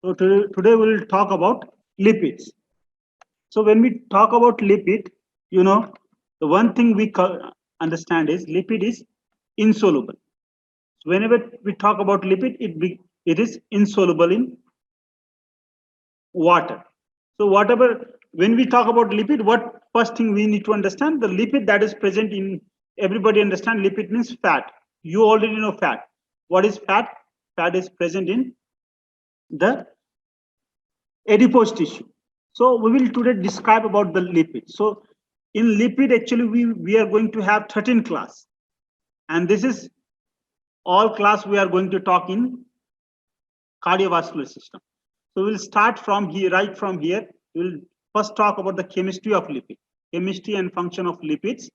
So today we'll talk about lipids. So when we talk about lipid, you know, the one thing we understand is lipid is insoluble. So whenever we talk about lipid, it is insoluble in water. So whatever, when we talk about lipid, what first thing we need to understand, the lipid that is present in, everybody understand lipid means fat. You already know fat. What is fat? Fat is present in the adipose tissue. So we will today describe about the lipid. So in lipid, actually, we are going to have 13 class. And this is all class we are going to talk in cardiovascular system. So we'll start from here, right from here. We'll first talk about the chemistry of lipid, chemistry and function of lipids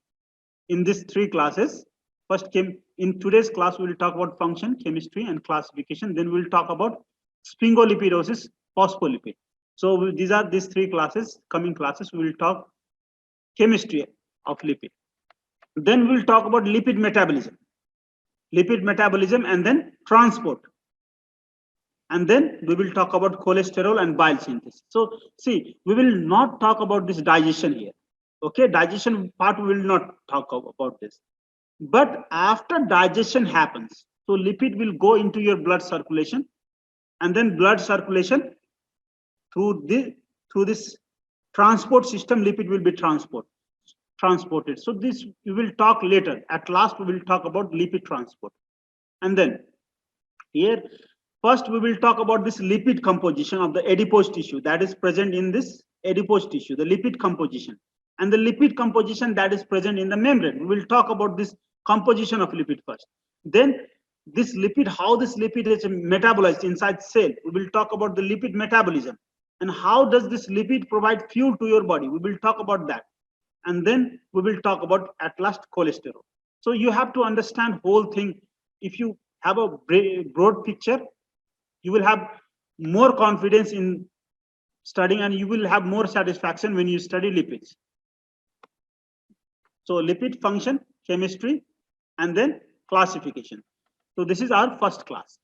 in these three classes. First, in today's class, we will talk about function, chemistry, and classification. Then we'll talk about sphingolipidosis, phospholipid. So these are these three classes, coming classes. We will talk chemistry of lipid. Then we'll talk about lipid metabolism, and then transport. And then we will talk about cholesterol and bile synthesis. So see, we will not talk about this digestion here. Okay, digestion part we will not talk about this. But after digestion happens, so lipid will go into your blood circulation, and then blood circulation through this transport system, lipid will be transported. So this we will talk later. At last, we will talk about lipid transport. And then here, first we will talk about this lipid composition of the adipose tissue that is present in this adipose tissue, the lipid composition, and the lipid composition that is present in the membrane. We will talk about this composition of lipid first. Then this lipid, how this lipid is metabolized inside cell. We will talk about the lipid metabolism and how does this lipid provide fuel to your body. We will talk about that. And then we will talk about at last cholesterol. So you have to understand whole thing. If you have a broad picture, you will have more confidence in studying and you will have more satisfaction when you study lipids. So lipid function, chemistry, and then classification. So this is our first class.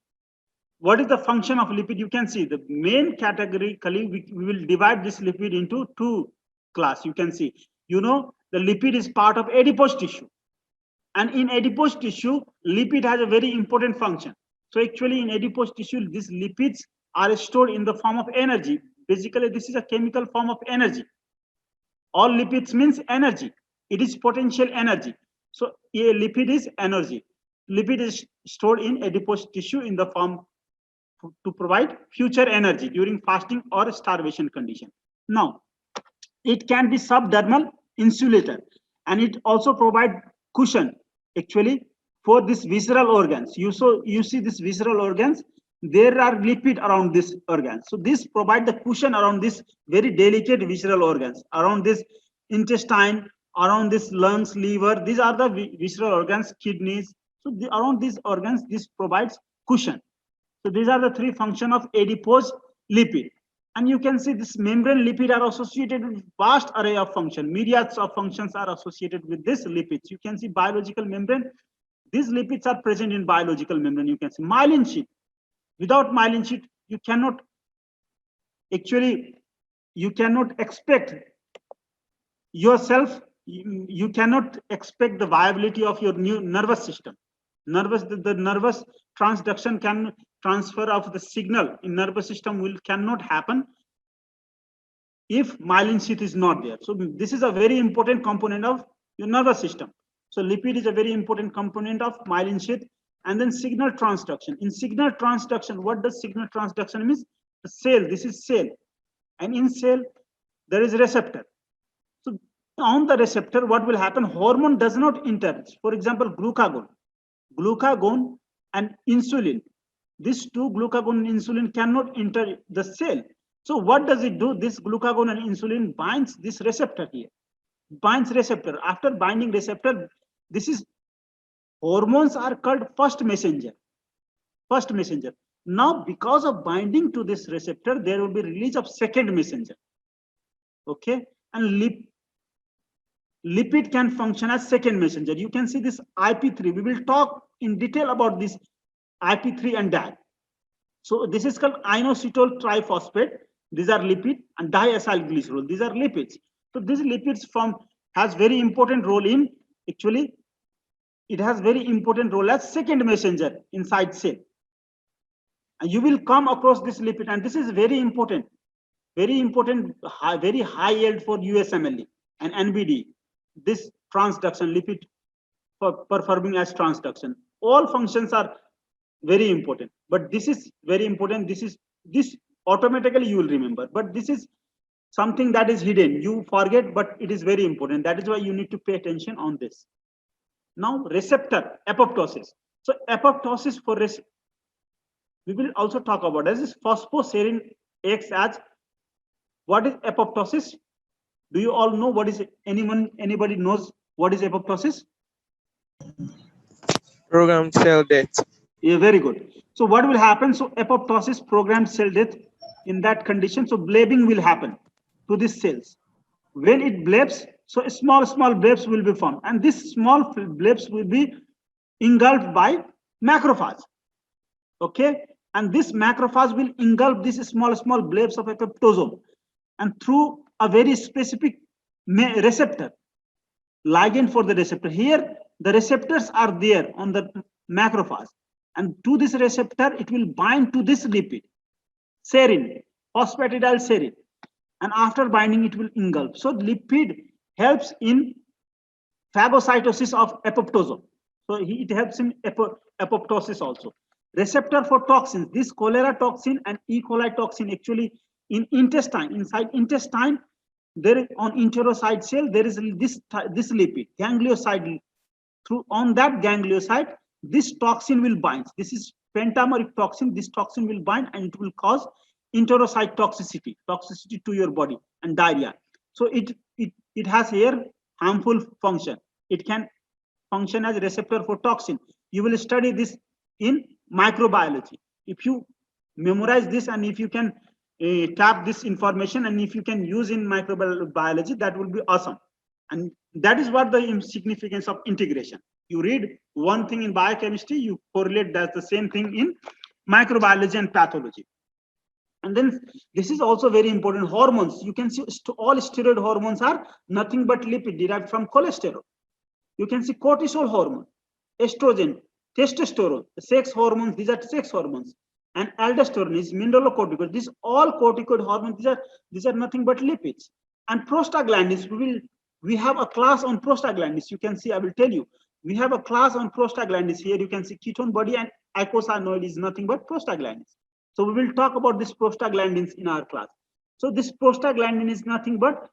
What is the function of lipid? You can see the main categorically, we will divide this lipid into two class. You can see, you know, the lipid is part of adipose tissue. And in adipose tissue, lipid has a very important function. So actually in adipose tissue, these lipids are stored in the form of energy. Basically, this is a chemical form of energy. All lipids means energy. It is potential energy. So a lipid is energy. Lipid is stored in adipose tissue in the form to provide future energy during fasting or starvation condition. Now, it can be subdermal insulator, and it also provide cushion actually for this visceral organs. You see this visceral organs, there are lipid around this organ. So this provide the cushion around this very delicate visceral organs, around this intestine, around this lungs, liver. These are the visceral organs, kidneys. So around these organs, this provides cushion. So these are the three functions of adipose lipid. And you can see this membrane lipid are associated with vast array of functions. Myriads of functions are associated with this lipids. You can see biological membrane. These lipids are present in biological membrane. You can see myelin sheath. Without myelin sheath, you cannot expect yourself, you cannot expect the viability of your new nervous system. The nervous transduction can transfer of the signal in nervous system cannot happen if myelin sheath is not there. So this is a very important component of your nervous system. So lipid is a very important component of myelin sheath. And then signal transduction. In signal transduction, what does signal transduction mean? The cell, this is cell. And in cell, there is receptor. So on the receptor, what will happen? Hormone does not enter. For example, glucagon and insulin. These two, glucagon and insulin, cannot enter the cell. So what does it do? This glucagon and insulin binds this receptor here. Binds receptor. After binding receptor, this is hormones are called first messenger. Now, because of binding to this receptor, there will be release of second messenger. Okay, and lipid can function as second messenger. You can see this IP3. We will talk in detail about this IP3 and DAG. So this is called inositol triphosphate. These are lipid, and diacylglycerol. These are lipids. So these lipids has very important role in, actually it has very important role as second messenger inside cell. And you will come across this lipid, and this is very important, very high yield for USMLE and NBD. This transduction lipid for performing as transduction. All functions are very important, but this is very important. This automatically you will remember, but this is something that is hidden. You forget, but it is very important. That is why you need to pay attention on this. Now, receptor apoptosis. So apoptosis for we will also talk about as this phosphoserine acts as, what is apoptosis? Do you all know what is anybody knows what is apoptosis? Programmed cell death. Yeah, very good. So what will happen? So apoptosis, programmed cell death. In that condition, so blebbing will happen to these cells. When it blebs, so small blebs will be formed, and these small blebs will be engulfed by macrophage. Okay, and this macrophage will engulf these small blebs of apoptosome, and through a very specific receptor, ligand for the receptor. Here, the receptors are there on the macrophage, and to this receptor, it will bind to this lipid, serine, phosphatidylserine, and after binding, it will engulf. So lipid helps in phagocytosis of apoptosome. So it helps in apoptosis also. Receptor for toxins, this cholera toxin and E. coli toxin, actually in intestine, inside intestine, there is on enterocyte cell, there is this lipid, ganglioside. Through on that ganglioside, this toxin will bind. This is pentameric toxin. This toxin will bind, and it will cause enterocyte toxicity to your body and diarrhea. So it has here harmful function. It can function as a receptor for toxin. You will study this in microbiology. If you memorize this, and if you can tap this information, and if you can use in microbiology, that will be awesome. And that is what the significance of integration. You read one thing in biochemistry, you correlate that's the same thing in microbiology and pathology. And then this is also very important. Hormones, you can see all steroid hormones are nothing but lipid derived from cholesterol. You can see cortisol hormone, estrogen, testosterone, sex hormones, these are sex hormones, and aldosterone is mineralocorticoid. These all corticoid hormones, these are nothing but lipids. And prostaglandins, we have a class on prostaglandins. You can see, I will tell you, we have a class on prostaglandins. Here you can see ketone body and icosanoid is nothing but prostaglandins. So we will talk about this prostaglandins in our class. So this prostaglandin is nothing but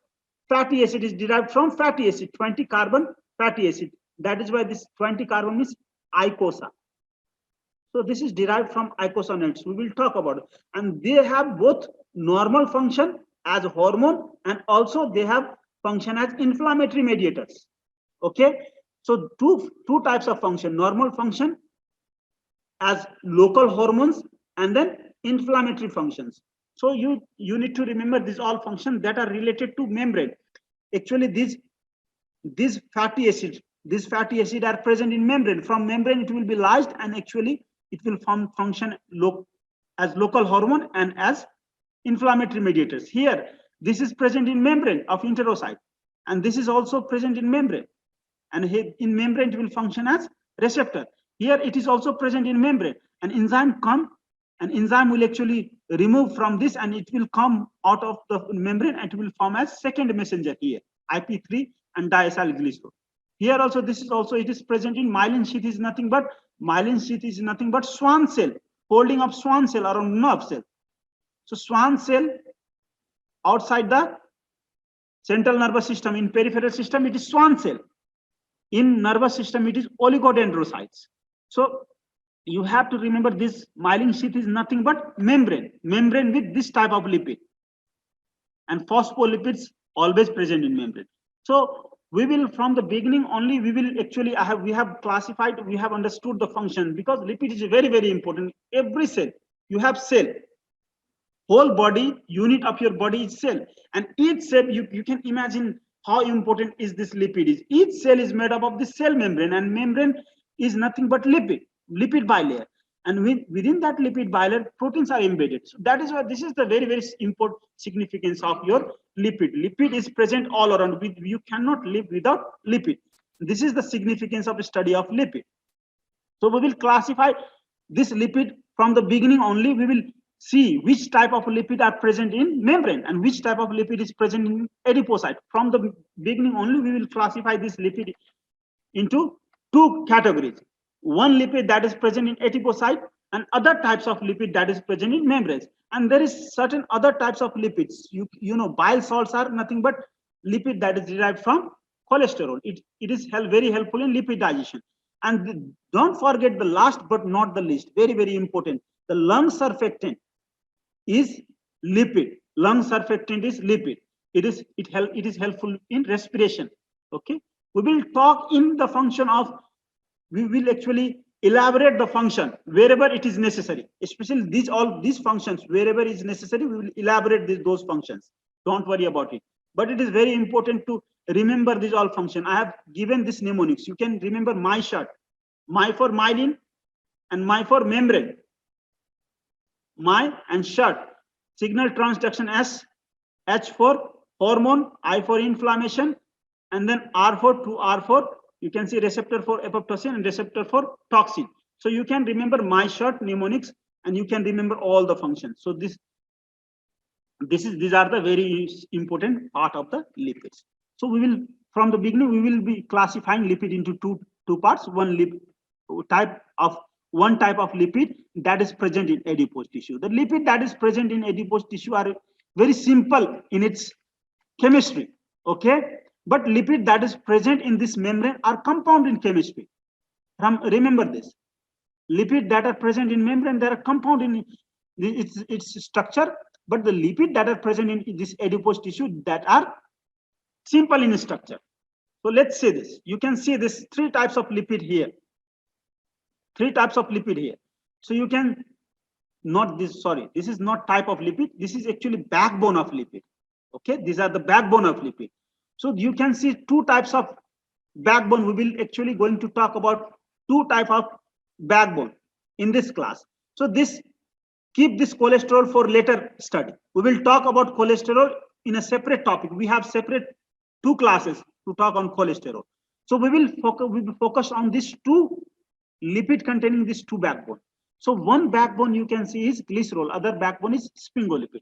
fatty acid, is derived from fatty acid, 20 carbon fatty acid. That is why this 20 carbon is icosa. So this is derived from icosanoids. We will talk about it. And they have both normal function as a hormone, and also they have function as inflammatory mediators. Okay. So two types of function: normal function as local hormones, and then inflammatory functions. So you need to remember these all functions that are related to membrane. Actually, these fatty acid are present in membrane. From membrane, it will be lysed, and actually it will function as local hormone and as inflammatory mediators. Here, this is present in membrane of enterocyte, and this is also present in membrane. And here in membrane, it will function as receptor. Here, it is also present in membrane. An enzyme will actually remove from this, and it will come out of the membrane, and it will form as second messenger here, IP3 and diacylglycerol. Here also, it is present in myelin sheath. Is nothing but Schwann cell, holding of Schwann cell around nerve cell. So Schwann cell outside the central nervous system, in peripheral system, it is Schwann cell. In nervous system, it is oligodendrocytes. So you have to remember this myelin sheath is nothing but membrane with this type of lipid, and phospholipids always present in membrane. So we will, from the beginning only, we have classified, we have understood the function, because lipid is very, very important. Every cell, you have cell, whole body unit of your body is cell, and each cell, you can imagine how important is this lipid is. Each cell is made up of the cell membrane, and membrane is nothing but lipid bilayer. And within that lipid bilayer, proteins are embedded. So that is why this is the very, very important significance of your lipid. Lipid is present all around. You cannot live without lipid. This is the significance of the study of lipid. So we will classify this lipid from the beginning only. We will see which type of lipid are present in membrane and which type of lipid is present in adipocyte. From the beginning only, we will classify this lipid into two categories. One lipid that is present in adipocyte and other types of lipid that is present in membranes. And there is certain other types of lipids. You know, bile salts are nothing but lipid that is derived from cholesterol. It is very helpful in lipid digestion. And don't forget the last but not the least, very, very important. The lung surfactant is lipid. Lung surfactant is lipid. It is helpful in respiration. Okay. We will talk in the function of, we will actually elaborate the function wherever it is necessary, especially all these functions, wherever is necessary, we will elaborate those functions. Don't worry about it. But it is very important to remember these all functions. I have given this mnemonics. You can remember my shirt, my for myelin and my for membrane. My and shirt, signal transduction S, H for hormone, I for inflammation, and then R4 to R4. You can see receptor for apoptosin and receptor for toxin. So you can remember my short mnemonics and you can remember all the functions. So these are the very important part of the lipids. So we will, from the beginning, we will be classifying lipid into two parts. One type of lipid that is present in adipose tissue. The lipid that is present in adipose tissue are very simple in its chemistry. Okay. But lipid that is present in this membrane are compound in chemistry. Remember this. Lipid that are present in membrane, they are compound in its structure, but the lipid that are present in this adipose tissue that are simple in structure. So let's say this. You can see this three types of lipid here. Three types of lipid here. So you can this is not type of lipid. This is actually backbone of lipid. Okay, these are the backbone of lipid. So you can see two types of backbone. We will actually going to talk about two types of backbone in this class. So keep this cholesterol for later study. We will talk about cholesterol in a separate topic. We have separate two classes to talk on cholesterol. So we will focus on these two lipid containing these two backbone. So one backbone you can see is glycerol, other backbone is sphingolipid.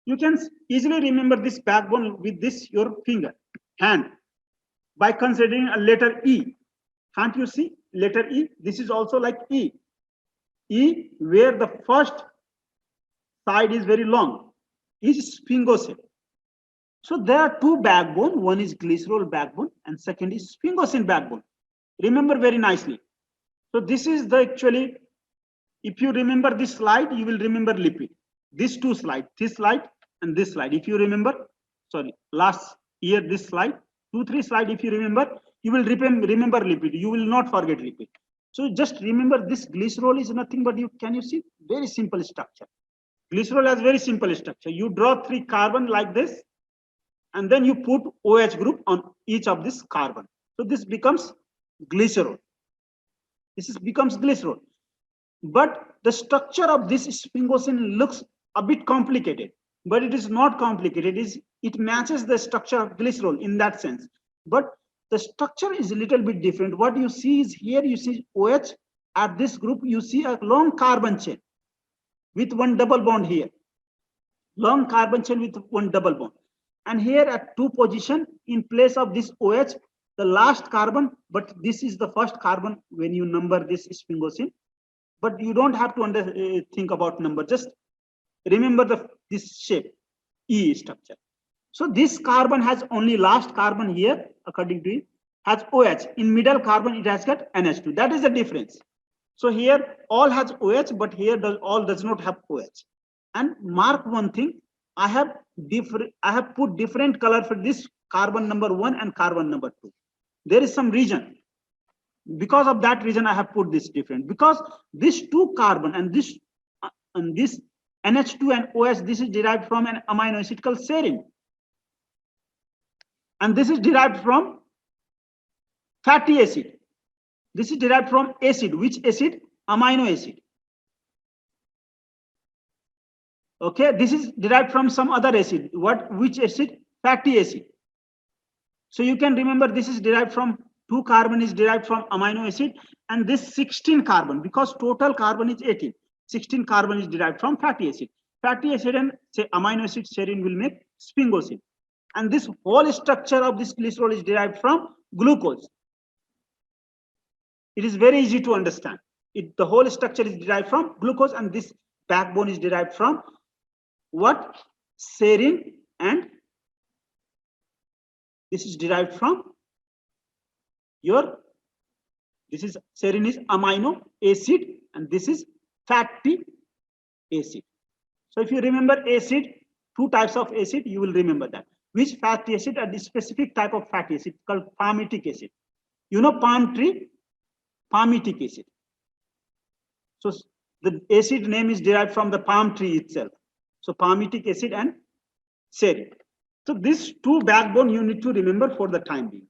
You can easily remember this backbone with your finger, hand, by considering a letter E. Can't you see letter E? This is also like E. E, where the first side is very long, is sphingosine. So there are two backbone. One is glycerol backbone and second is sphingosine backbone. Remember very nicely. So this is actually, if you remember this slide, you will remember lipid. These two slides, this slide and this slide. If you remember, last year this slide, 2-3 slide, if you remember, you will remember lipid. You will not forget lipid. So just remember this glycerol is nothing but can you see very simple structure. Glycerol has very simple structure. You draw 3 carbon like this, and then you put OH group on each of this carbon. So this becomes glycerol. Becomes glycerol. But the structure of this sphingosine looks a bit complicated, but it is not complicated. It matches the structure of glycerol in that sense. But the structure is a little bit different. What you see is here, you see OH. At this group, you see a long carbon chain with one double bond here. Long carbon chain with one double bond. And here at 2 position, in place of this OH, the last carbon, but this is the first carbon when you number this sphingosine. But you don't have to think about number. Just remember this shape, E structure. So this carbon has only last carbon here, according to it, has OH. In middle carbon, it has got NH2. That is the difference. So here all has OH, but here all does not have OH. And mark one thing, I have put different color for this carbon number 1 and carbon number 2. There is some reason. Because of that reason, I have put this different. Because this 2 carbon and this NH2 and OH, this is derived from an amino acid called serine. And this is derived from fatty acid. This is derived from acid. Which acid? Amino acid. Okay, this is derived from some other acid. Which acid? Fatty acid. So you can remember this is derived from 2 carbon is derived from amino acid, and this 16 carbon, because total carbon is 18. 16 carbon is derived from fatty acid. Fatty acid and say amino acid serine will make sphingosine. And this whole structure of this glycerol is derived from glucose. It is very easy to understand. The whole structure is derived from glucose, and this backbone is derived from what? Serine, and this is derived from this is serine is amino acid, and this is fatty acid. So if you remember acid, 2 types of acid, you will remember that. Which fatty acid? A specific type of fatty acid called palmitic acid. You know palm tree? Palmitic acid. So the acid name is derived from the palm tree itself. So palmitic acid and serine. So these 2 backbone you need to remember for the time being.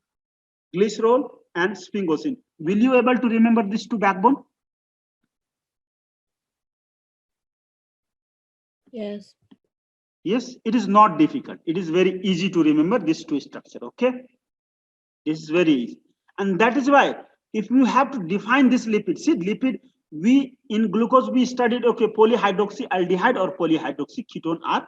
Glycerol and sphingosine. Will you able to remember these 2 backbone? Yes. Yes, it is not difficult. It is very easy to remember this 2 structure. Okay, this is very easy, and that is why if you have to define this lipid, see lipid, we in glucose we studied, okay, polyhydroxyaldehyde or polyhydroxyketone are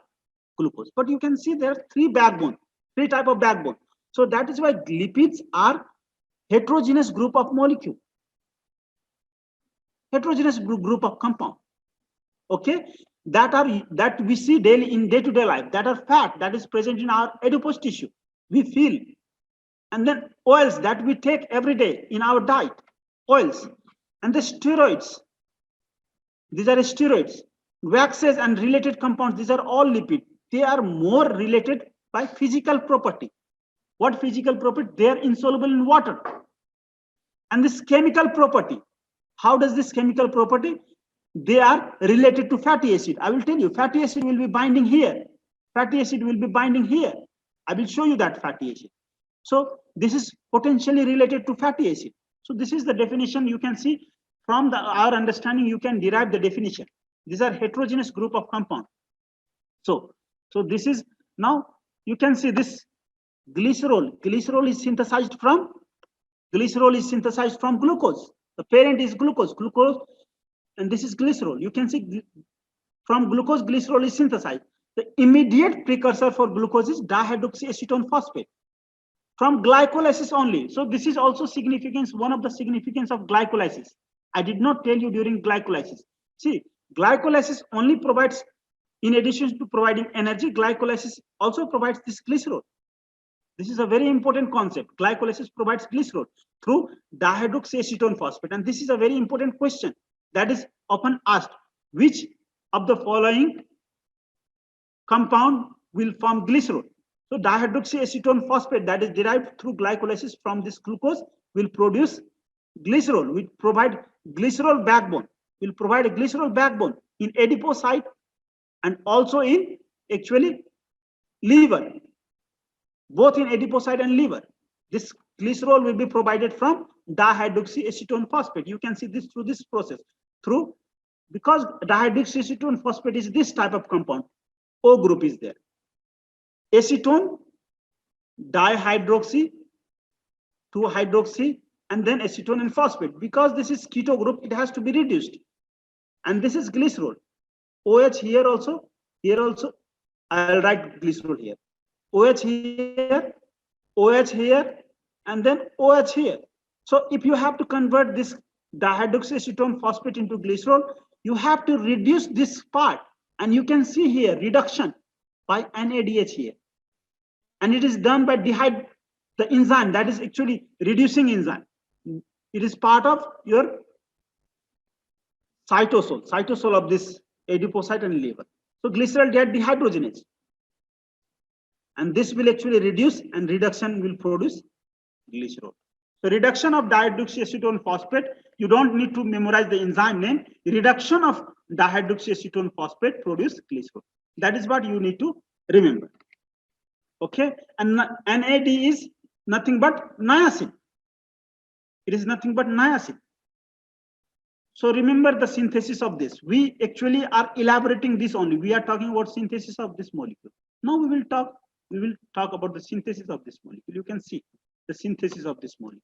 glucose, but you can see there are 3 backbone, 3 type of backbone. So that is why lipids are heterogeneous group of molecule, heterogeneous group of compound. Okay, that we see daily in day-to-day life, that are fat that is present in our adipose tissue, we feel, and then oils that we take every day in our diet, oils, and the steroids, these are steroids, waxes and related compounds, these are all lipid. They are more related by physical property. What physical property? They are insoluble in water. And this chemical property, how does this chemical property? They are related to fatty acid. I will tell you, fatty acid will be binding here. Fatty acid will be binding here. I will show you that fatty acid. So this is potentially related to fatty acid. So this is the definition. You can see from our understanding, you can derive the definition. These are heterogeneous group of compound. So this is, now you can see this glycerol. Glycerol is synthesized from glucose. The parent is glucose, and this is glycerol. You can see from glucose, glycerol is synthesized. The immediate precursor for glucose is dihydroxyacetone phosphate from glycolysis only. So this is also significance, one of the significance of glycolysis. I did not tell you during glycolysis. See, glycolysis only provides, in addition to providing energy, glycolysis also provides this glycerol. This is a very important concept. Glycolysis provides glycerol through dihydroxyacetone phosphate. And this is a very important question that is often asked. Which of the following compound will form glycerol? So dihydroxyacetone phosphate that is derived through glycolysis from this glucose will produce glycerol, will provide glycerol backbone, will provide a glycerol backbone in adipocyte and also in actually liver, both in adipocyte and liver. This glycerol will be provided from dihydroxyacetone phosphate. You can see this through this process, because dihydroxyacetone phosphate is this type of compound. O group is there. Acetone, dihydroxy, 2-hydroxy, and then acetone and phosphate. Because this is keto group, it has to be reduced. And this is glycerol. OH here also, I'll write glycerol here. OH here, and then OH here. So if you have to convert this dihydroxyacetone phosphate into glycerol, you have to reduce this part. And you can see here reduction by NADH here. And it is done by the enzyme that is actually reducing enzyme. It is part of your cytosol of this adipocyte and liver. So glycerol get dehydrogenase. And this will actually reduce, and reduction will produce glycerol. So reduction of dihydroxyacetone phosphate, you don't need to memorize the enzyme name. Reduction of dihydroxyacetone phosphate produce glycerol. That is what you need to remember. Okay, and NAD is nothing but niacin. It is nothing but niacin. So remember the synthesis of this. We actually are elaborating this only. We are talking about synthesis of this molecule. Now we will talk about the synthesis of this molecule. You can see the synthesis of this molecule.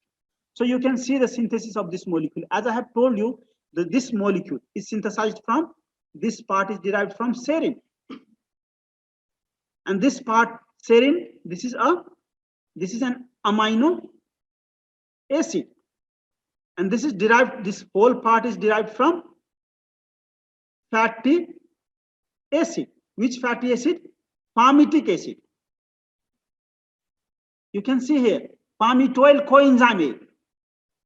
So you can see the synthesis of this molecule. As I have told you, this molecule is synthesized from, this part is derived from serine. And this part, serine, this is an amino acid. And this is derived, this whole part is derived from fatty acid. Which fatty acid? Palmitic acid. You can see here, palmitoyl coenzyme A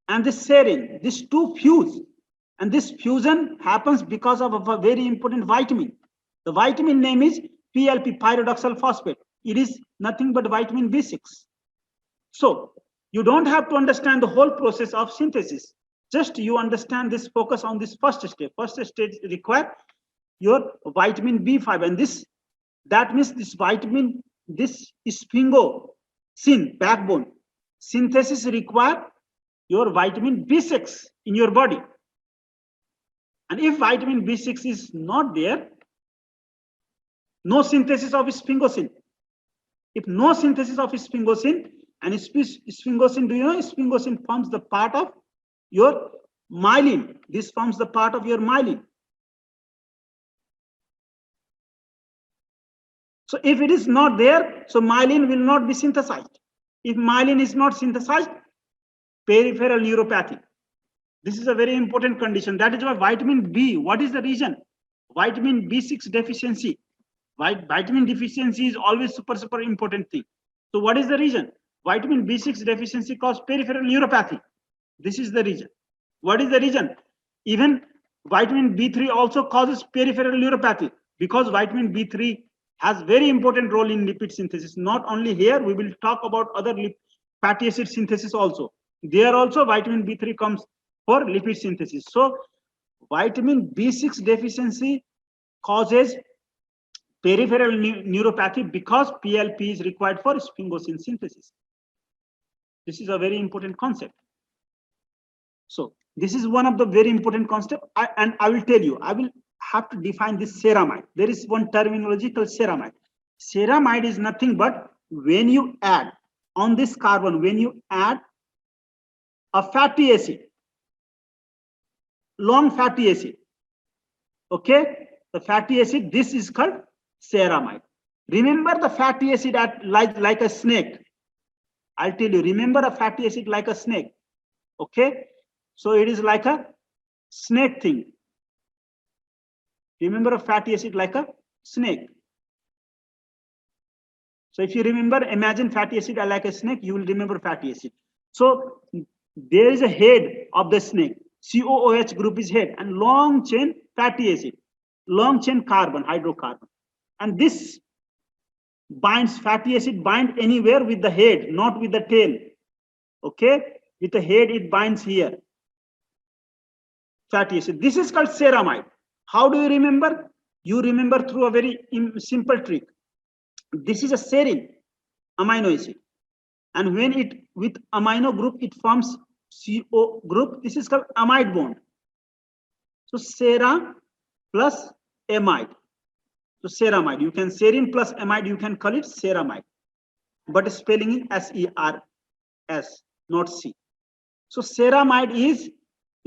and this serine, these two fuse. And this fusion happens because of a very important vitamin. The vitamin name is PLP, pyridoxal phosphate. It is nothing but vitamin B6. So you don't have to understand the whole process of synthesis. Just you understand this, focus on this first step. First step require your vitamin B5, and that means this vitamin, this sphingosine backbone synthesis require your vitamin B6 in your body. And if vitamin B6 is not there, no synthesis of sphingosine. If no synthesis of sphingosine, and sphingosine, do you know sphingosine forms the part of your myelin. This forms the part of your myelin. So if it is not there, so myelin will not be synthesized. If myelin is not synthesized, peripheral neuropathy. This is a very important condition. That is why vitamin B, what is the reason? Vitamin B6 deficiency. Vitamin deficiency is always super important thing. So what is the reason? Vitamin B6 deficiency causes peripheral neuropathy. This is the reason. What is the reason? Even vitamin B3 also causes peripheral neuropathy, because vitamin B3 has very important role in lipid synthesis. Not only here, we will talk about other fatty acid synthesis also. There also vitamin B3 comes for lipid synthesis. So vitamin B6 deficiency causes peripheral neuropathy because PLP is required for sphingosine synthesis. This is a very important concept. So this is one of the very important concepts, and I will tell you, I will have to define this ceramide. There is one terminology called ceramide. Ceramide is nothing but when you add on this carbon, when you add a fatty acid, long fatty acid, okay, the fatty acid, this is called ceramide. Remember the fatty acid like a snake. I'll tell you, remember a fatty acid like a snake, okay? So it is like a snake thing. Remember a fatty acid like a snake. So if you remember, imagine fatty acid like a snake, you will remember fatty acid. So there is a head of the snake. COOH group is head, and long chain fatty acid, long chain carbon, hydrocarbon. And this binds, fatty acid bind anywhere with the head, not with the tail. Okay, with the head it binds here. Fatty acid. This is called ceramide. How do you remember? You remember through a very simple trick. This is a serine amino acid, and when it with amino group it forms CO group. This is called amide bond. So sera plus amide. So ceramide. You can serine plus amide. You can call it ceramide, but spelling is SERS, not C. So ceramide is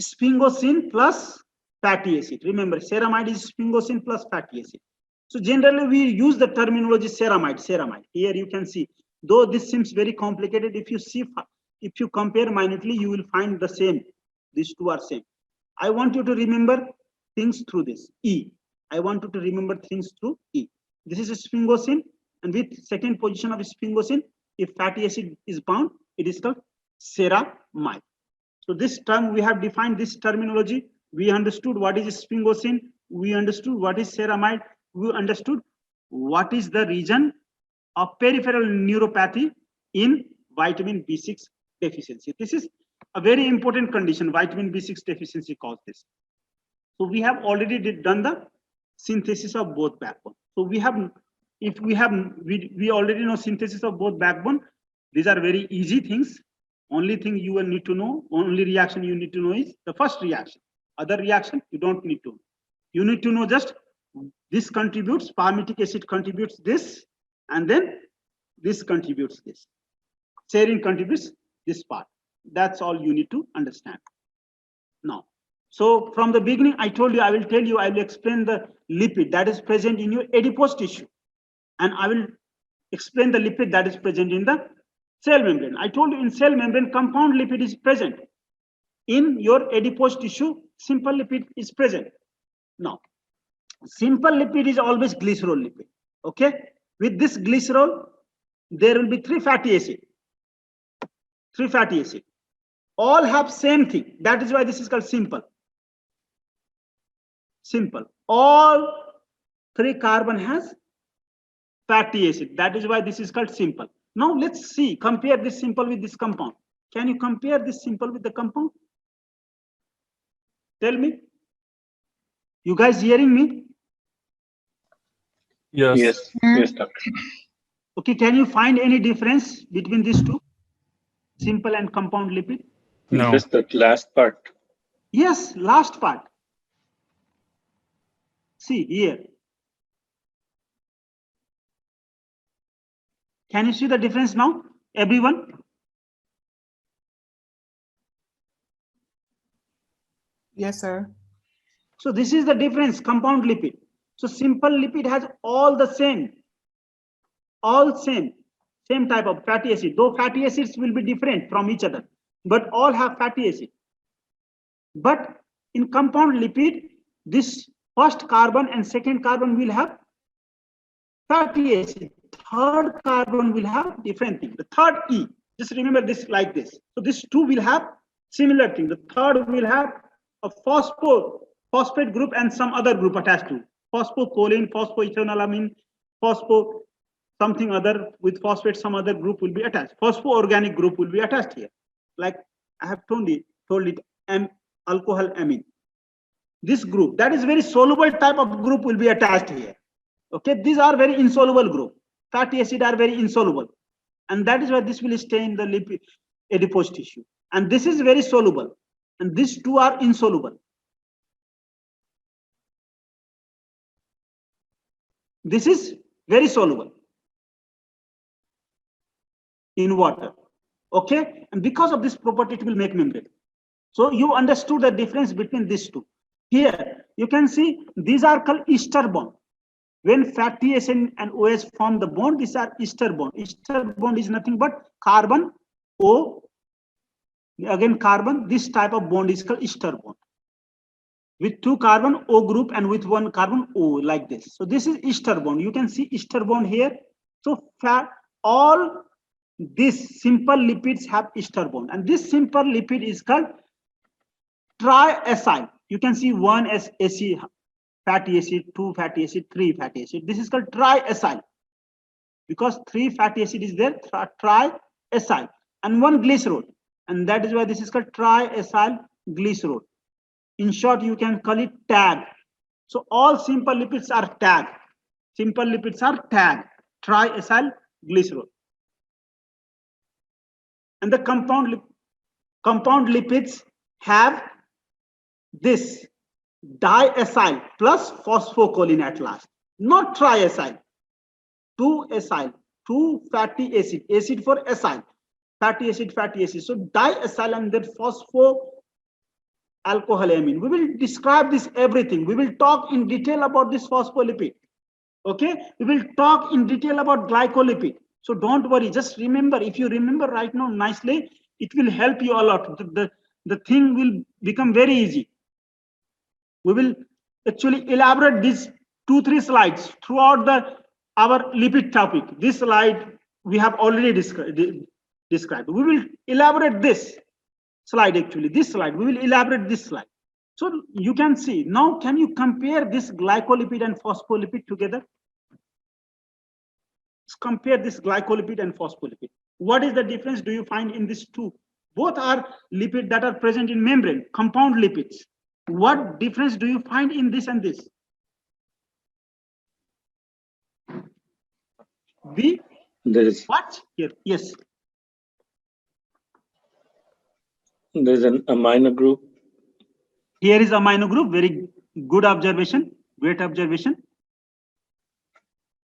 sphingosine plus fatty acid. Remember, ceramide is sphingosine plus fatty acid. So generally we use the terminology ceramide. Here you can see, though this seems very complicated, if you compare minutely, you will find the same. These two are same. I want you to remember things through this E. I want you to remember things through E. This is a sphingosine, and with second position of sphingosine, if fatty acid is bound, it is called ceramide. So this term, we have defined this terminology. We understood what is sphingosine. We understood what is ceramide. We understood what is the region of peripheral neuropathy in vitamin B6 deficiency. This is a very important condition. Vitamin B6 deficiency causes this. So we have already done the synthesis of both backbone. So we already know synthesis of both backbone. These are very easy things. Only thing you will need to know, only reaction you need to know is the first reaction. Other reaction, you don't need to. You need to know just this contributes, palmitic acid contributes this, and then this contributes this. Serine contributes this part. That's all you need to understand. Now, so from the beginning, I told you, I will explain the lipid that is present in your adipose tissue. And I will explain the lipid that is present in the cell membrane. I told you in cell membrane, compound lipid is present. In your adipose tissue, simple lipid is present. Now, simple lipid is always glycerol lipid. Okay? With this glycerol, there will be 3 fatty acid. 3 fatty acid. All have same thing. That is why this is called simple. Simple. All 3 carbon has fatty acid. That is why this is called simple. Now let's see, compare this simple with this compound. Can you compare this simple with the compound? Tell me. You guys hearing me? Yes. Yes. Yes, doctor. Okay, can you find any difference between these two? Simple and compound lipid? No. Just that last part. Yes, last part. See here. Can you see the difference now, everyone? Yes, sir. So this is the difference, compound lipid. So simple lipid has all the same, same type of fatty acid. Though fatty acids will be different from each other, but all have fatty acid. But in compound lipid, this first carbon and second carbon will have fatty acid. Third carbon will have different thing. The third E, just remember this like this. So this two will have similar thing. The third will have a phosphate group and some other group attached to it. Phosphocholine, phosphoethanolamine, phospho something other with phosphate, some other group will be attached. Phosphoorganic group will be attached here. Like I have told it alcohol amine. This group, that is very soluble type of group will be attached here. Okay, these are very insoluble group. Fatty acid are very insoluble. And that is why this will stay in the lipid adipose tissue. And this is very soluble. And these two are insoluble. This is very soluble in water. Okay, and because of this property, it will make membrane. So you understood the difference between these two. Here, you can see these are called ester bond. When fatty acid and OH form the bond, these are ester bond. Ester bond is nothing but carbon, O, again carbon. This type of bond is called ester bond. With 2 carbon, O group, and with 1 carbon, O, like this. So this is ester bond. You can see ester bond here. So all these simple lipids have ester bond. And this simple lipid is called triacyl. You can see 1 acid, fatty acid, 2 fatty acid, 3 fatty acid. This is called triacyl. Because 3 fatty acid is there, triacyl. And 1 glycerol. And that is why this is called triacyl glycerol. In short, you can call it TAG. So all simple lipids are TAG. Simple lipids are TAG, triacyl glycerol. And the compound lipids have this diacyl plus phosphocholine at last, not triacyl. 2-acyl, 2 fatty acid, acid for acyl, fatty acid. So diacyl and then phosphoalcoholamine. We will describe this everything. We will talk in detail about this phospholipid. Okay, we will talk in detail about glycolipid. So don't worry, just remember. If you remember right now nicely, it will help you a lot. The thing will become very easy. We will actually elaborate these 2-3 slides throughout our lipid topic. This slide we have already described. We will elaborate this slide actually. This slide, we will elaborate this slide. So you can see, now can you compare this glycolipid and phospholipid together? Let's compare this glycolipid and phospholipid. What is the difference do you find in these two? Both are lipids that are present in membrane, compound lipids. What difference do you find in this and this? There is What? Here, yes. there's an amino group Here is amino group. Very good observation. Great observation.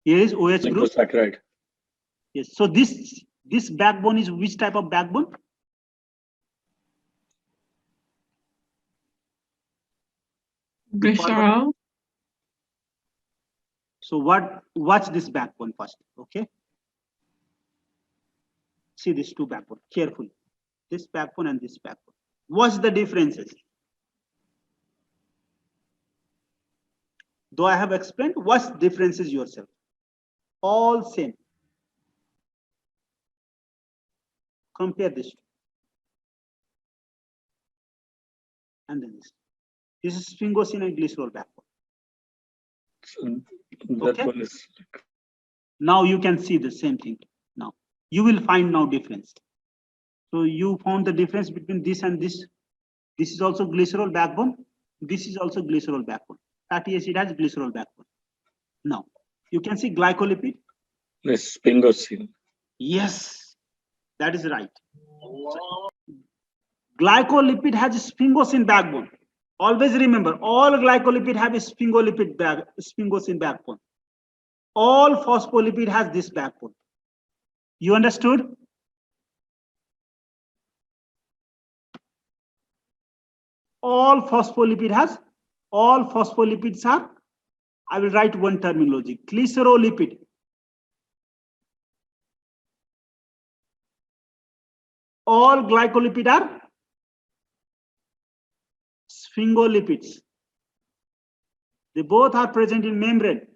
Here is OH group. Glycosaccharide. Yes. So this backbone is which type of backbone? Glycerol. So watch this backbone first. Okay. See these two backbone carefully. This backbone and this backbone. What's the differences? Though I have explained, what's differences yourself? All same. Compare this two. And then this. This is sphingosine and glycerol backbone. So that Okay. one is Now you can see the same thing. Now you will find now difference. So you found the difference between this and this. This is also glycerol backbone. This is also glycerol backbone. Fatty acid has glycerol backbone. Now you can see glycolipid. sphingosine. Yes, that is right. Glycolipid has a sphingosine backbone. Always remember, all glycolipid have a sphingosine backbone. All phospholipid has this backbone. You understood? All phospholipids are, I will write one terminology, glycerolipid. All glycolipid are sphingolipids. They both are present in membrane.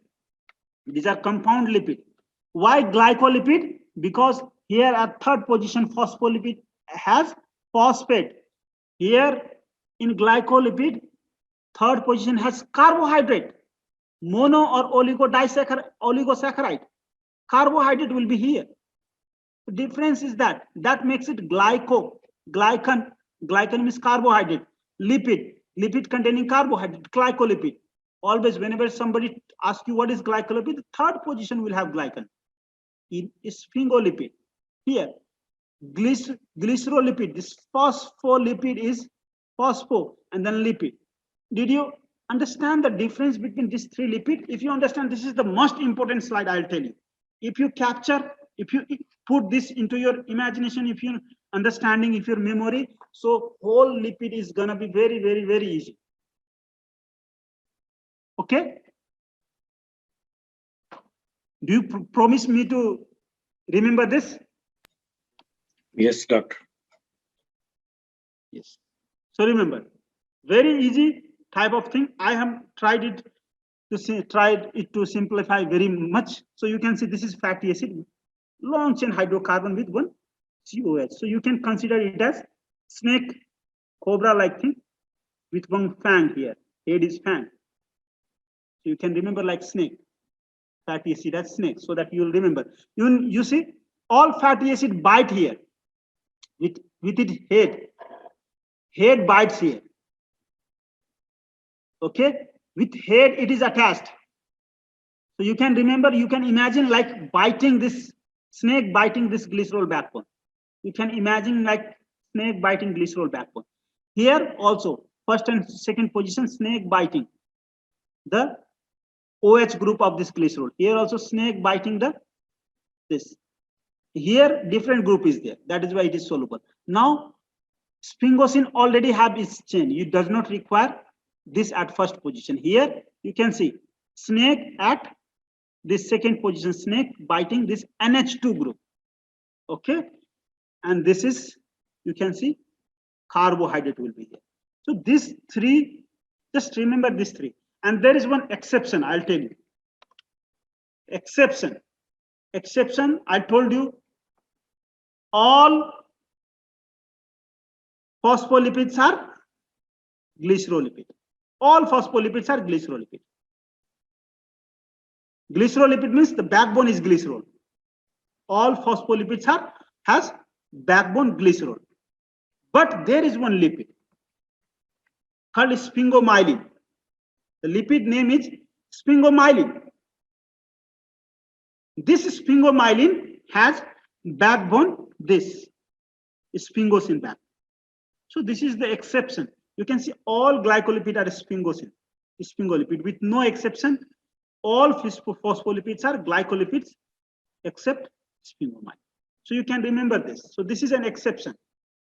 These are compound lipid. Why glycolipid? Because here at third position phospholipid has phosphate. Here in glycolipid, third position has carbohydrate. Mono or oligosaccharide. Carbohydrate will be here. The difference is that makes it glycan. Glycan means carbohydrate. Lipid containing carbohydrate, glycolipid. Always whenever somebody asks you what is glycolipid, the third position will have glycan. In sphingolipid. Here, glycerolipid, this phospholipid is phospho and then lipid. Did you understand the difference between these three lipids? If you understand, this is the most important slide I'll tell you. If you put this into your imagination, if you understanding, if your memory, so whole lipid is gonna be very, very, very easy. Okay? Do you promise me to remember this? Yes, doctor. Yes. So remember, very easy type of thing. I have tried to simplify very much. So you can see this is fatty acid, long chain hydrocarbon with one COH. So you can consider it as snake, cobra-like thing with one fang here. Head is fang. So you can remember like snake. Fatty acid as snake, so that you will remember. You see, all fatty acid bite here with its head. Head bites here. Okay, with head it is attached. So you can remember, you can imagine like biting this snake, biting this glycerol backbone. You can imagine like snake biting glycerol backbone. Here also, first and second position, snake biting the OH group of this glycerol. Here also snake biting this. Here different group is there. That is why it is soluble. Now sphingosine already have its chain. It does not require this at first position. Here you can see snake at this second position, snake biting this NH2 group. Okay, and this is, you can see carbohydrate will be here. So these three, just remember these three. And there is one exception, I'll tell you. Exception, I told you, all phospholipids are glycerolipid. All phospholipids are glycerolipid. Glycerolipid means the backbone is glycerol. All phospholipids has backbone glycerol. But there is one lipid called sphingomyelin. The lipid name is sphingomyelin. This sphingomyelin has backbone, this sphingosine backbone. So this is the exception. You can see all glycolipid are sphingolipid with no exception. All phospholipids are glycolipids except sphingomyelin. So you can remember this. So this is an exception.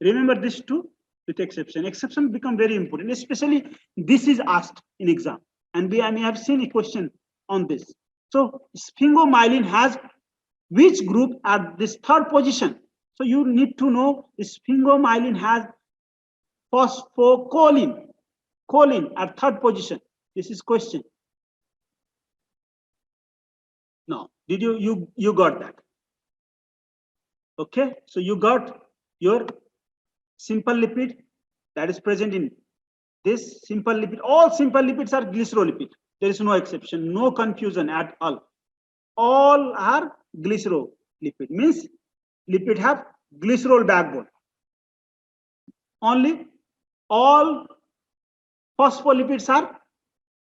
Remember this too with exception. Exception become very important, especially this is asked in exam. And I may have seen a question on this. So sphingomyelin has which group at this third position? So you need to know sphingomyelin has phosphocholine, choline at third position. This is question. No, did you got that? Okay, so you got your simple lipid that is present in this simple lipid. All simple lipids are glycerolipid. There is no exception, no confusion at all. All are glycerolipid, means lipid have glycerol backbone. Only all phospholipids are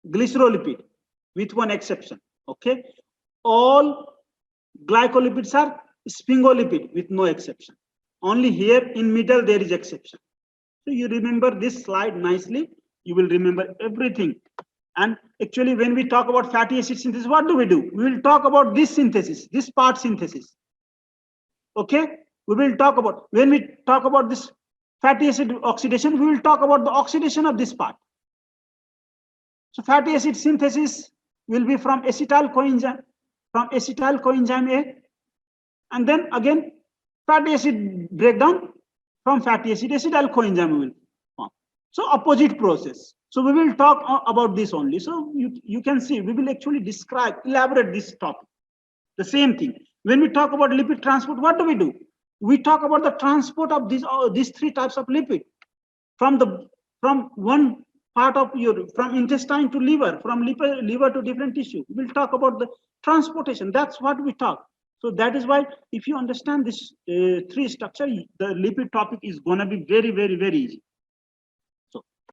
glycerolipid with one exception. Okay, all glycolipids are sphingolipid with no exception. Only here in middle there is exception. So you remember this slide nicely, you will remember everything. And actually when we talk about fatty acid synthesis, what do? We will talk about this synthesis, this part synthesis. Okay, we will talk about, when we talk about this fatty acid oxidation, we will talk about the oxidation of this part. So fatty acid synthesis will be from acetyl coenzyme A, and then again fatty acid breakdown from fatty acid acetyl coenzyme will form. So opposite process. So we will talk about this only. So you can see we will actually describe, elaborate this topic. The same thing. When we talk about lipid transport, what do? We talk about the transport of these three types of lipid from one part of from intestine to liver, from liver to different tissue. We'll talk about the transportation. That's what we talk. So that is why if you understand this three structure, the lipid topic is gonna be very, very, very easy.